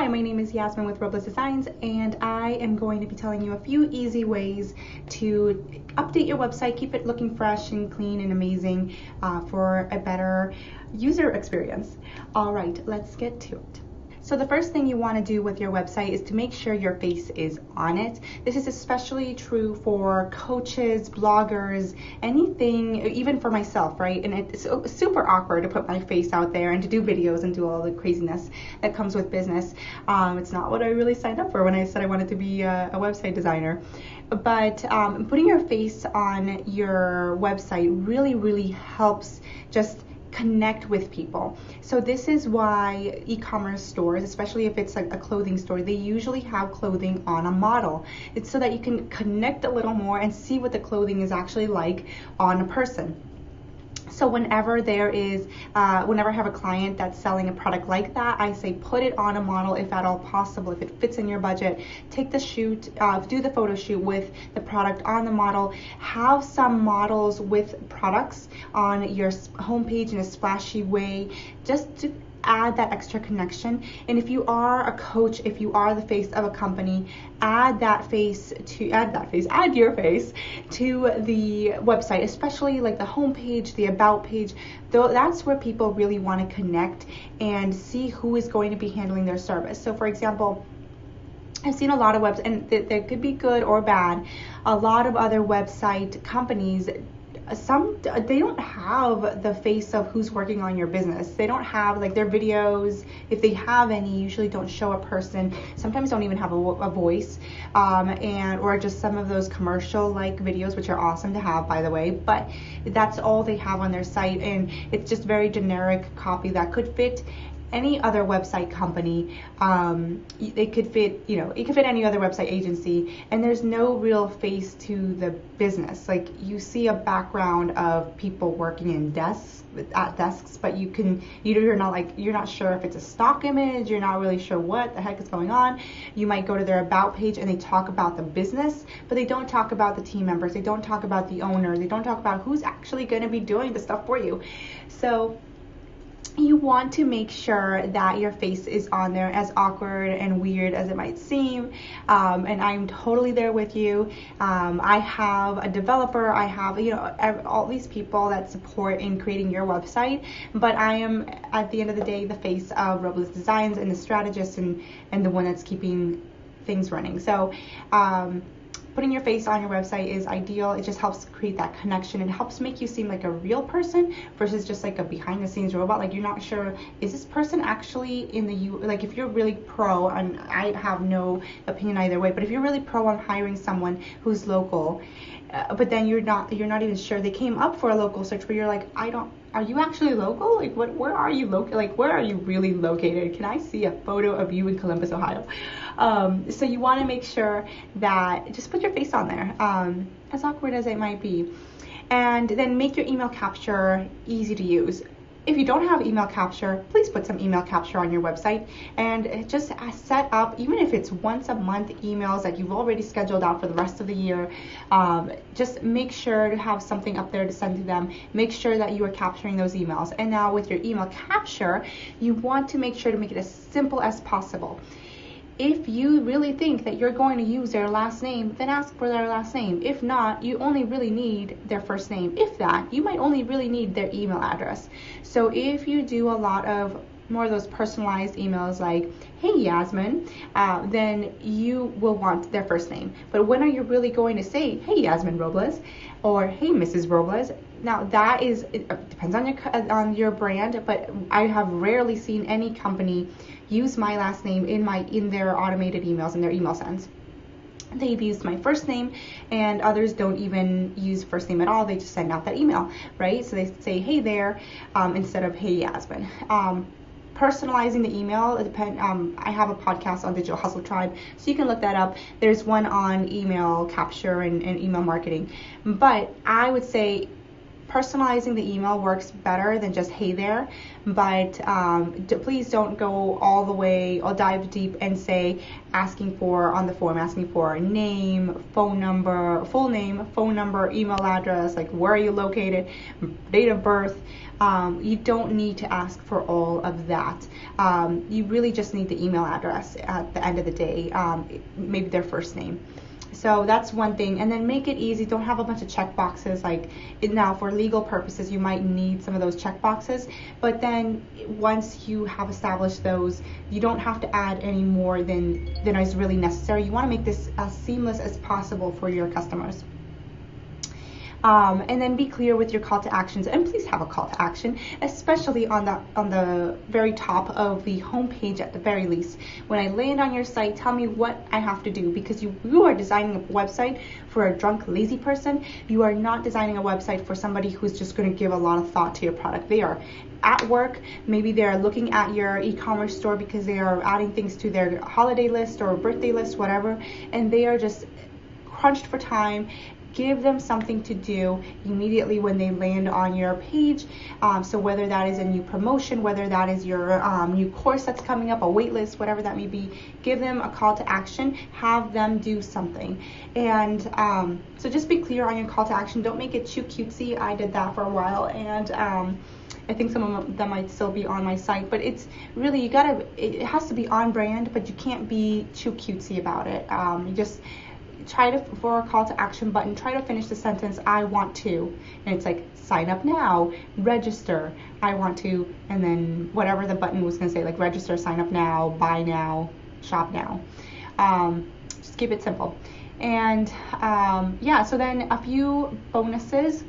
my name is Yasmin with Robles Designs, and I am going to be telling you a few easy ways to update your website, keep it looking fresh and clean and amazing for a better user experience. All right, let's get to it. So the first thing you want to do with your website is to make sure your face is on it. This is especially true for coaches, bloggers, anything, even for myself, right? And it's super awkward to put my face out there and to do videos and do all the craziness that comes with business. It's not what I really signed up for when I said I wanted to be a website designer. But putting your face on your website really helps just connect with people. So this is why e-commerce stores, especially if it's like a clothing store, they usually have clothing on a model. It's so that you can connect a little more and see what the clothing is actually like on a person. So whenever I have a client that's selling a product like that, I say put it on a model if at all possible. If it fits in your budget, take the shoot, do the photo shoot with the product on the model. Have some models with products on your homepage in a splashy way, just to add that extra connection. And if you are a coach, if you are the face of a company, add your face to the website, especially like the homepage, the about page. Though that's where people really want to connect and see who is going to be handling their service. So for example, I've seen a lot of websites, and they could be good or bad. A lot of other website companies, they don't have the face of who's working on your business. They don't have like their videos, if they have any, usually don't show a person, sometimes don't even have a voice, or just some of those commercial like videos, which are awesome to have, by the way, but that's all they have on their site, and it's just very generic copy that could fit any other website company. It could fit any other website agency, and there's no real face to the business. Like, you see a background of people working in desks, but you're not sure if it's a stock image. You're not really sure what the heck is going on. You might go to their about page and they talk about the business, but they don't talk about the team members. They don't talk about the owner. They don't talk about who's actually going to be doing the stuff for you. So you want to make sure that your face is on there, as awkward and weird as it might seem. And I'm totally there with you. I have a developer, I have, all these people that support in creating your website, but I am, at the end of the day, the face of Robles Designs and the strategist and the one that's keeping things running. So, putting your face on your website is ideal. It just helps create that connection. It helps make you seem like a real person versus just like a behind the scenes robot. Like, you're not sure, is this person actually like, if you're really pro, and I have no opinion either way, but if you're really pro on hiring someone who's local, but then you're not even sure, they came up for a local search, but you're like, are you actually local? Like, where are you located? Like, where are you really located? Can I see a photo of you in Columbus, Ohio? So you want to make sure that just put your face on there, as awkward as it might be, and then make your email capture easy to use. If you don't have email capture, please put some email capture on your website, and just set up, even if it's once a month emails that you've already scheduled out for the rest of the year. Just make sure to have something up there to send to them. Make sure that you are capturing those emails. And now with your email capture, you want to make sure to make it as simple as possible. If you really think that you're going to use their last name, then ask for their last name. If not, you only really need their first name. If that, you might only really need their email address. So if you do a lot of more of those personalized emails like, hey Yasmin, then you will want their first name. But when are you really going to say, hey Yasmin Robles, or hey Mrs. Robles? Now that depends on your brand, but I have rarely seen any company use my last name in their automated emails, in their email sends. They've used my first name, and others don't even use first name at all. They just send out that email, right? So they say, hey there, instead of hey Yasmin. Personalizing the email, I have a podcast on Digital Hustle Tribe, so you can look that up. There's one on email capture and email marketing. But I would say personalizing the email works better than just hey there, but please don't go all the way or dive deep and say asking for name, phone number, full name, phone number, email address, like where are you located, date of birth. You don't need to ask for all of that. You really just need the email address at the end of the day, maybe their first name. So that's one thing. And then make it easy. Don't have a bunch of check boxes. Now for legal purposes, you might need some of those check boxes. But then once you have established those, you don't have to add any more than is really necessary. You want to make this as seamless as possible for your customers. And then be clear with your call to actions, and please have a call to action, especially on the very top of the homepage at the very least. When I land on your site, tell me what I have to do, because you are designing a website for a drunk, lazy person. You are not designing a website for somebody who's just going to give a lot of thought to your product. They are at work, maybe they're looking at your e-commerce store because they are adding things to their holiday list or birthday list, whatever, and they are just crunched for time. Give them something to do immediately when they land on your page. So whether that is a new promotion, whether that is your new course that's coming up, a wait list, whatever that may be, give them a call to action, have them do something. And so just be clear on your call to action. Don't make it too cutesy. I did that for a while, and I think some of them might still be on my site, but it's really, it has to be on brand, but you can't be too cutesy about it. You just for a call to action button, try to finish the sentence, I want to, and it's like sign up now, register, I want to, and then whatever the button was going to say, like register, sign up now, buy now, shop now. Just keep it simple. And so then a few bonuses.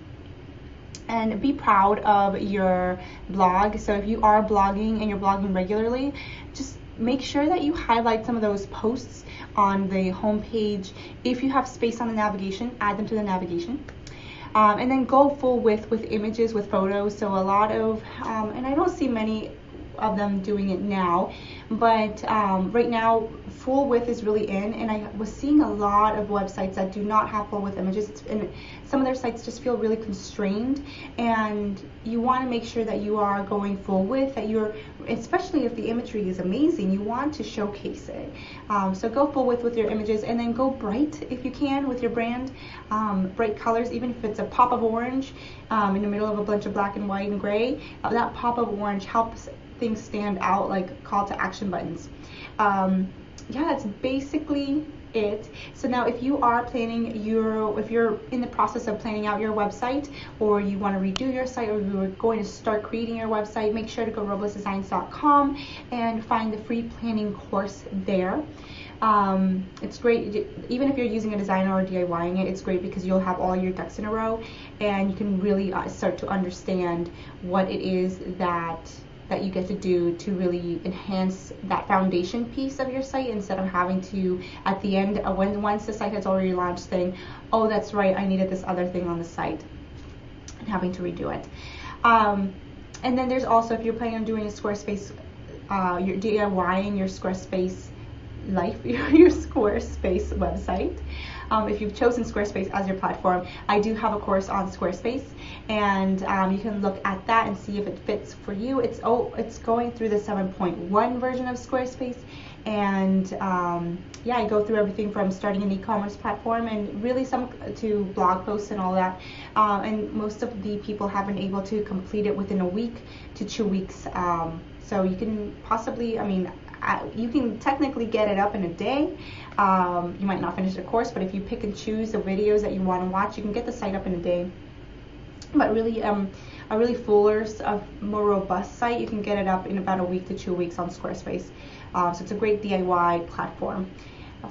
And be proud of your blog. So if you are blogging and you're blogging regularly, just make sure that you highlight some of those posts on the home page. If you have space on the navigation, add them to the navigation. And then go full width with images, with photos. So a lot of, and I don't see many of them doing it now, but right now full width is really in, and I was seeing a lot of websites that do not have full width images, and some of their sites just feel really constrained, and you want to make sure that you are going full width, that you're, especially if the imagery is amazing, you want to showcase it. So go full width with your images, and then go bright if you can with your brand. Bright colors, even if it's a pop of orange in the middle of a bunch of black and white and gray, that pop of orange helps things stand out, like call to action buttons. That's basically it. So now if you are if you're in the process of planning out your website, or you want to redo your site, or you're going to start creating your website, make sure to go roblesdesigns.com and find the free planning course there. It's great, even if you're using a designer or DIYing it, it's great because you'll have all your ducks in a row, and you can really start to understand what it is that you get to do to really enhance that foundation piece of your site, instead of having to, at the end, once the site has already launched, saying, oh, that's right, I needed this other thing on the site, and having to redo it. And then there's also, if you're planning on doing a Squarespace, you're DIYing your Squarespace your Squarespace website. If you've chosen Squarespace as your platform, I do have a course on Squarespace, and you can look at that and see if it fits for you. It's going through the 7.1 version of Squarespace, and I go through everything from starting an e-commerce platform and really some to blog posts and all that. And most of the people have been able to complete it within a week to 2 weeks. So you can possibly, you can technically get it up in a day. You might not finish the course, but if you pick and choose the videos that you want to watch, you can get the site up in a day. But really, a really fuller, more robust site, you can get it up in about a week to 2 weeks on Squarespace. So it's a great DIY platform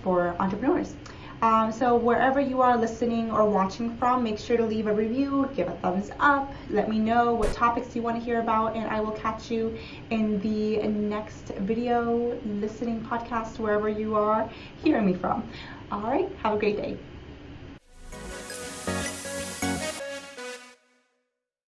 for entrepreneurs. So wherever you are listening or watching from, make sure to leave a review, give a thumbs up, let me know what topics you want to hear about, and I will catch you in the next video, listening podcast, wherever you are hearing me from. All right, have a great day.